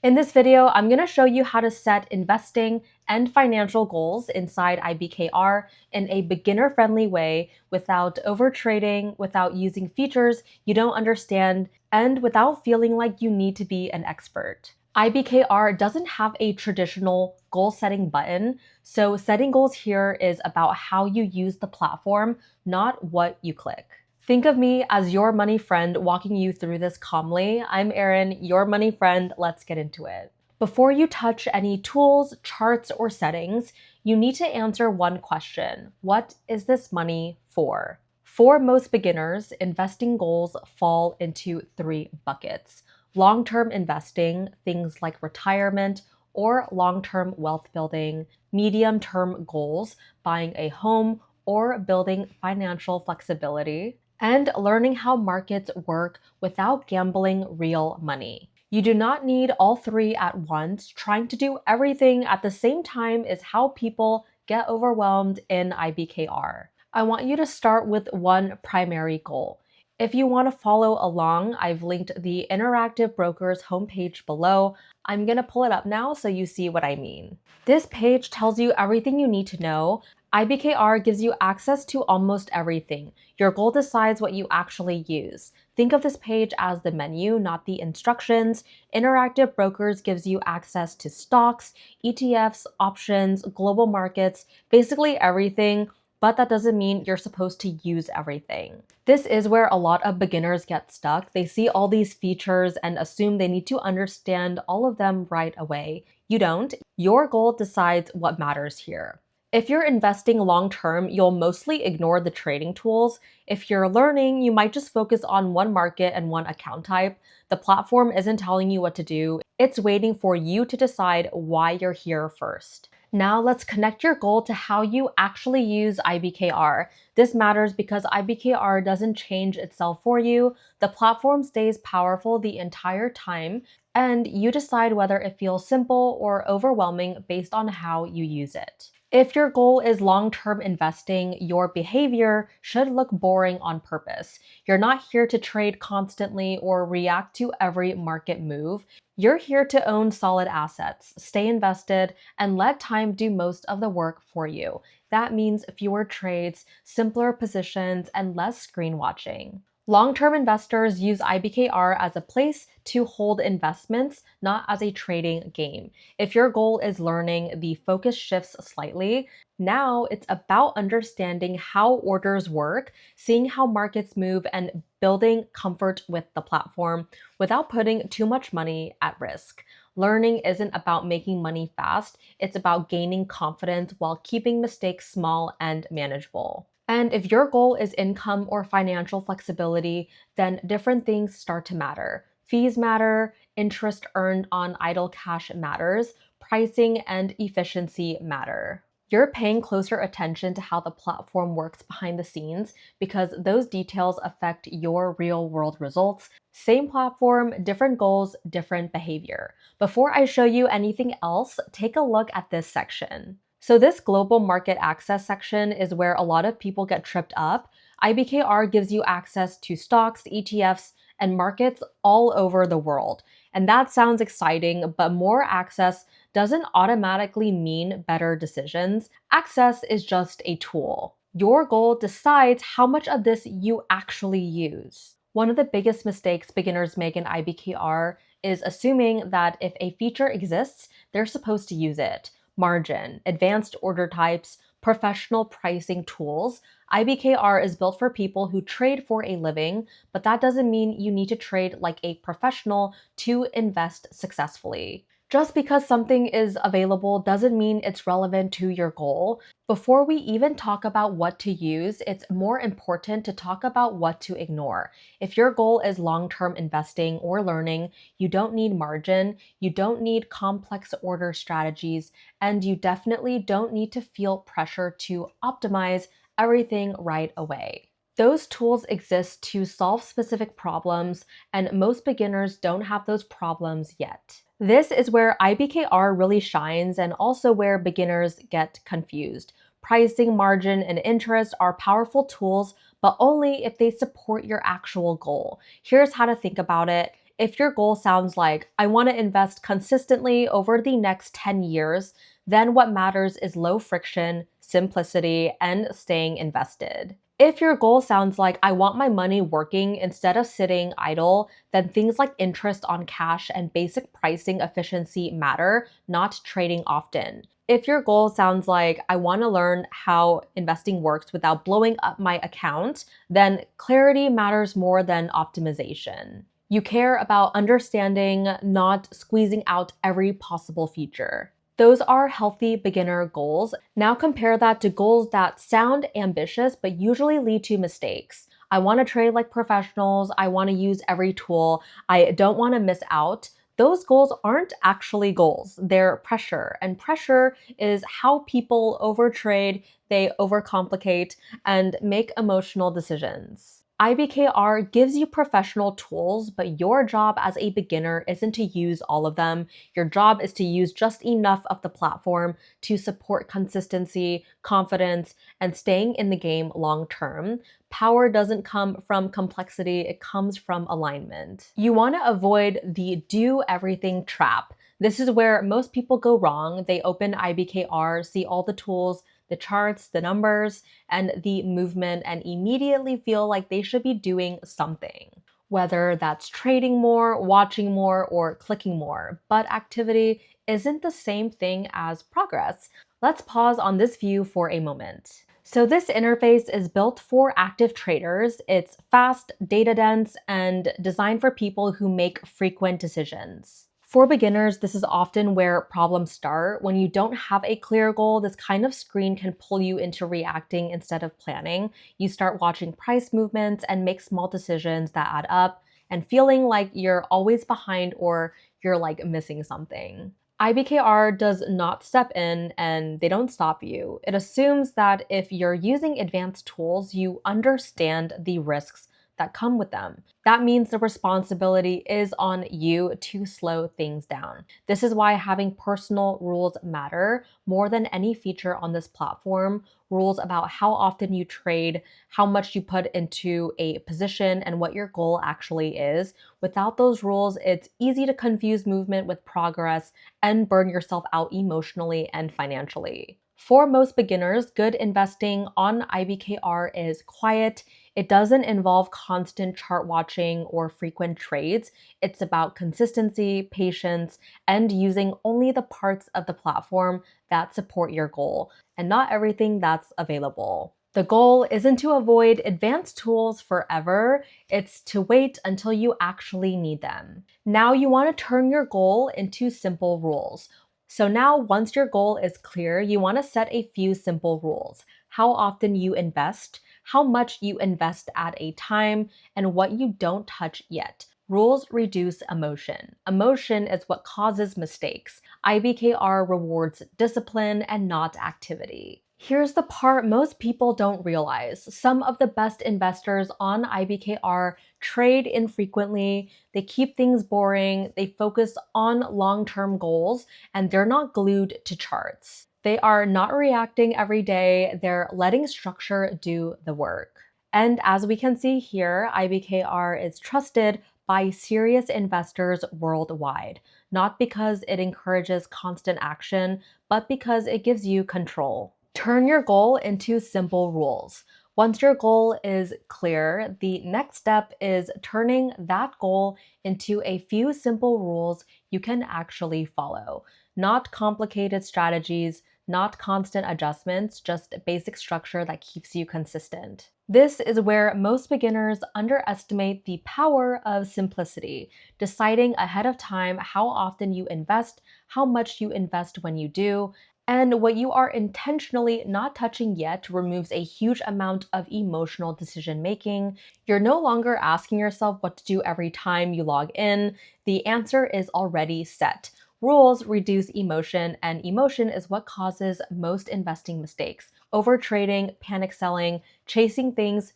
In this video, I'm going to show you how to set investing and financial goals inside IBKR in a beginner-friendly way without overtrading, without using features you don't understand, and without feeling like you need to be an expert. IBKR doesn't have a traditional goal-setting button, so setting goals here is about how you use the platform, not what you click. Think of me as your money friend walking you through this calmly. I'm Erin, your money friend. Let's get into it. Before you touch any tools, charts, or settings, you need to answer one question. What is this money for? For most beginners, investing goals fall into three buckets. Long-term investing, things like retirement or long-term wealth building. Medium-term goals, buying a home or building financial flexibility, and learning how markets work without gambling real money. You do not need all three at once. Trying to do everything at the same time is how people get overwhelmed in IBKR. I want you to start with one primary goal. If you want to follow along, I've linked the Interactive Brokers homepage below. I'm going to pull it up now so you see what I mean. This page tells you everything you need to know. IBKR gives you access to almost everything. Your goal decides what you actually use. Think of this page as the menu, not the instructions. Interactive Brokers gives you access to stocks, ETFs, options, global markets, basically everything, but that doesn't mean you're supposed to use everything. This is where a lot of beginners get stuck. They see all these features and assume they need to understand all of them right away. You don't. Your goal decides what matters here. If you're investing long-term, you'll mostly ignore the trading tools. If you're learning, you might just focus on one market and one account type. The platform isn't telling you what to do. It's waiting for you to decide why you're here first. Now let's connect your goal to how you actually use IBKR. This matters because IBKR doesn't change itself for you. The platform stays powerful the entire time, and you decide whether it feels simple or overwhelming based on how you use it. If your goal is long-term investing, your behavior should look boring on purpose. You're not here to trade constantly or react to every market move. You're here to own solid assets, stay invested, and let time do most of the work for you. That means fewer trades, simpler positions, and less screen watching. Long-term investors use IBKR as a place to hold investments, not as a trading game. If your goal is learning, the focus shifts slightly. Now it's about understanding how orders work, seeing how markets move, and building comfort with the platform without putting too much money at risk. Learning isn't about making money fast, it's about gaining confidence while keeping mistakes small and manageable. And if your goal is income or financial flexibility, then different things start to matter. Fees matter, interest earned on idle cash matters, pricing and efficiency matter. You're paying closer attention to how the platform works behind the scenes because those details affect your real-world results. Same platform, different goals, different behavior. Before I show you anything else, take a look at this section. So this global market access section is where a lot of people get tripped up. IBKR gives you access to stocks, ETFs, and markets all over the world. And that sounds exciting, but more access doesn't automatically mean better decisions. Access is just a tool. Your goal decides how much of this you actually use. One of the biggest mistakes beginners make in IBKR is assuming that if a feature exists, they're supposed to use it. Margin, advanced order types, professional pricing tools. IBKR is built for people who trade for a living, but that doesn't mean you need to trade like a professional to invest successfully. Just because something is available doesn't mean it's relevant to your goal. Before we even talk about what to use, it's more important to talk about what to ignore. If your goal is long-term investing or learning, you don't need margin, you don't need complex order strategies, and you definitely don't need to feel pressure to optimize everything right away. Those tools exist to solve specific problems, and most beginners don't have those problems yet. This is where IBKR really shines and also where beginners get confused. Pricing, margin, and interest are powerful tools, but only if they support your actual goal. Here's how to think about it. If your goal sounds like, I want to invest consistently over the next 10 years, then what matters is low friction, simplicity, and staying invested. If your goal sounds like, I want my money working instead of sitting idle, then things like interest on cash and basic pricing efficiency matter, not trading often. If your goal sounds like, I want to learn how investing works without blowing up my account, then clarity matters more than optimization. You care about understanding, not squeezing out every possible feature. Those are healthy beginner goals. Now compare that to goals that sound ambitious but usually lead to mistakes. I want to trade like professionals. I want to use every tool. I don't want to miss out. Those goals aren't actually goals. They're pressure. And pressure is how people overtrade, they overcomplicate, and make emotional decisions. IBKR gives you professional tools, but your job as a beginner isn't to use all of them. Your job is to use just enough of the platform to support consistency, confidence, and staying in the game long term. Power doesn't come from complexity, it comes from alignment. You want to avoid the do everything trap. This is where most people go wrong. They open IBKR, see all the tools, the charts, the numbers, and the movement, and immediately feel like they should be doing something. Whether that's trading more, watching more, or clicking more. But activity isn't the same thing as progress. Let's pause on this view for a moment. So this interface is built for active traders. It's fast, data dense, and designed for people who make frequent decisions. For beginners, this is often where problems start. When you don't have a clear goal, this kind of screen can pull you into reacting instead of planning. You start watching price movements and make small decisions that add up and feeling like you're always behind or you're like missing something. IBKR does not step in and they don't stop you. It assumes that if you're using advanced tools, you understand the risks that come with them. That means the responsibility is on you to slow things down. This is why having personal rules matter more than any feature on this platform. Rules about how often you trade, how much you put into a position, and what your goal actually is. Without those rules, it's easy to confuse movement with progress and burn yourself out emotionally and financially. For most beginners, good investing on IBKR is quiet. It doesn't involve constant chart watching or frequent trades. It's about consistency, patience, and using only the parts of the platform that support your goal, and not everything that's available. The goal isn't to avoid advanced tools forever, it's to wait until you actually need them. Now you want to turn your goal into simple rules. So now, once your goal is clear, you want to set a few simple rules. How often you invest, how much you invest at a time, and what you don't touch yet. Rules reduce emotion. Emotion is what causes mistakes. IBKR rewards discipline and not activity. Here's the part most people don't realize. Some of the best investors on IBKR trade infrequently, they keep things boring, they focus on long-term goals, and they're not glued to charts. They are not reacting every day, they're letting structure do the work. And as we can see here, IBKR is trusted by serious investors worldwide, not because it encourages constant action, but because it gives you control. Turn your goal into simple rules. Once your goal is clear, the next step is turning that goal into a few simple rules you can actually follow. Not complicated strategies, not constant adjustments, just basic structure that keeps you consistent. This is where most beginners underestimate the power of simplicity, deciding ahead of time how often you invest, how much you invest when you do, and what you are intentionally not touching yet removes a huge amount of emotional decision making. You're no longer asking yourself what to do every time you log in. The answer is already set. Rules reduce emotion, and emotion is what causes most investing mistakes. Overtrading, panic selling, chasing things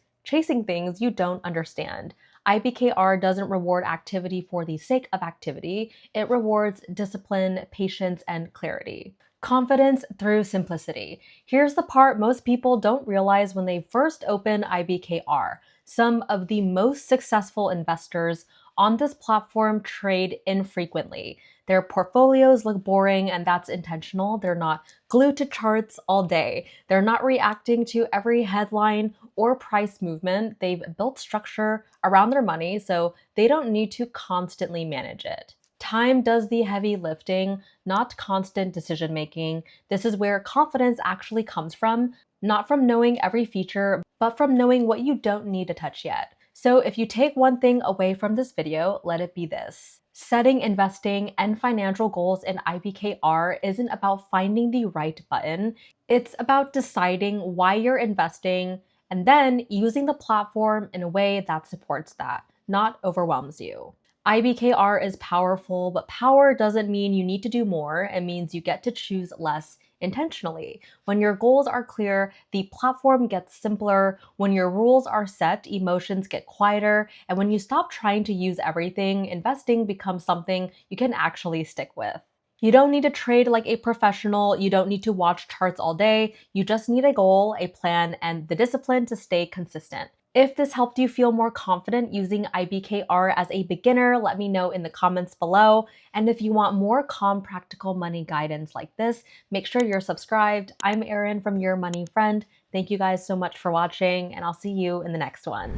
you don't understand. IBKR doesn't reward activity for the sake of activity. It rewards discipline, patience, and clarity. Confidence through simplicity. Here's the part most people don't realize when they first open IBKR. Some of the most successful investors on this platform trade infrequently. Their portfolios look boring, and that's intentional. They're not glued to charts all day. They're not reacting to every headline or price movement. They've built structure around their money, so they don't need to constantly manage it. Time does the heavy lifting, not constant decision making. This is where confidence actually comes from, not from knowing every feature, but from knowing what you don't need to touch yet. So if you take one thing away from this video, let it be this. Setting investing and financial goals in IBKR isn't about finding the right button. It's about deciding why you're investing and then using the platform in a way that supports that, not overwhelms you. IBKR is powerful, but power doesn't mean you need to do more. It means you get to choose less intentionally. When your goals are clear, the platform gets simpler. When your rules are set, emotions get quieter. And when you stop trying to use everything, investing becomes something you can actually stick with. You don't need to trade like a professional. You don't need to watch charts all day. You just need a goal, a plan, and the discipline to stay consistent. If this helped you feel more confident using IBKR as a beginner, let me know in the comments below. And if you want more calm, practical money guidance like this, make sure you're subscribed. I'm Erin from Your Money Friend. Thank you guys so much for watching, and I'll see you in the next one.